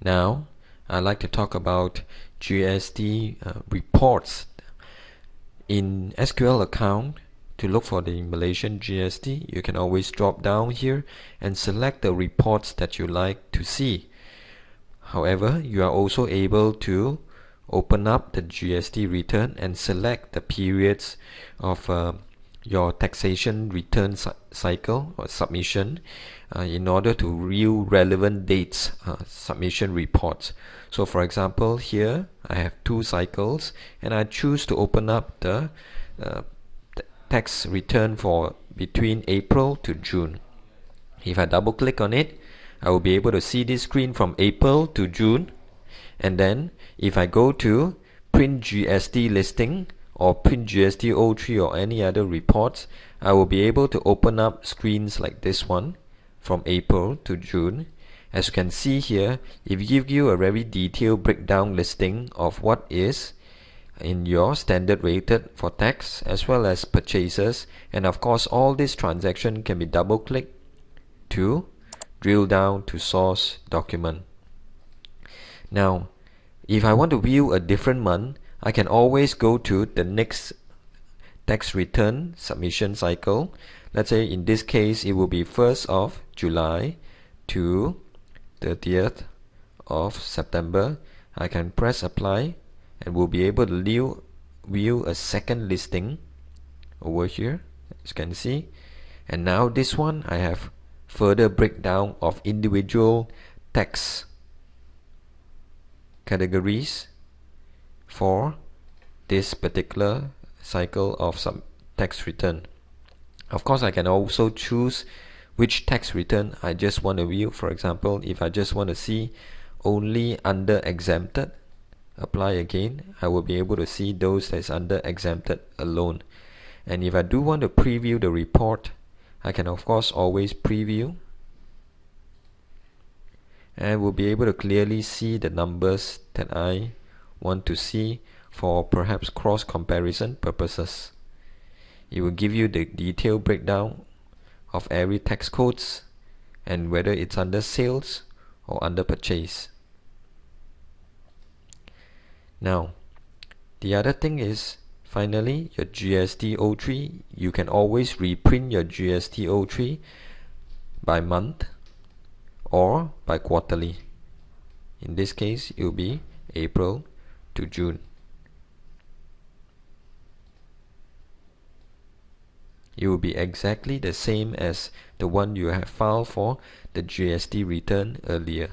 Now, I'd like to talk about GST reports. In SQL account, to look for the Malaysian GST, you can always drop down here and select the reports that you like to see. However, you are also able to open up the GST return and select the periods of your taxation return cycle or submission in order to view relevant dates submission reports. So for example, here I have 2 cycles and I choose to open up the tax return for between April to June. If I double click on it, I will be able to see this screen from April to June. And then if I go to print GST listing or print GST 03 or any other reports, I will be able to open up screens like this one from April to June. As you can see here, it gives you a very detailed breakdown listing of what is in your standard rated for tax as well as purchases, and of course all this transaction can be double clicked to drill down to source document. Now, if I want to view a different month, I can always go to the next tax return submission cycle. Let's say in this case it will be 1st of July to 30th of September. I can press apply and we'll be able to view a second listing over here, as you can see. And now this one I have further breakdown of individual tax categories for this particular cycle of some tax return. Of course, I can also choose which tax return I just want to view. For example, if I just want to see only under exempted, apply again, I will be able to see those that's under exempted alone. And if I do want to preview the report, I can of course always preview and will be able to clearly see the numbers that I want to see for perhaps cross comparison purposes. It will give you the detailed breakdown of every tax codes and whether it's under sales or under purchase. Now, the other thing is, finally, your GST 03, you can always reprint your GST 03 by month or by quarterly. In this case, it will be April to June. It will be exactly the same as the one you have filed for the GST return earlier.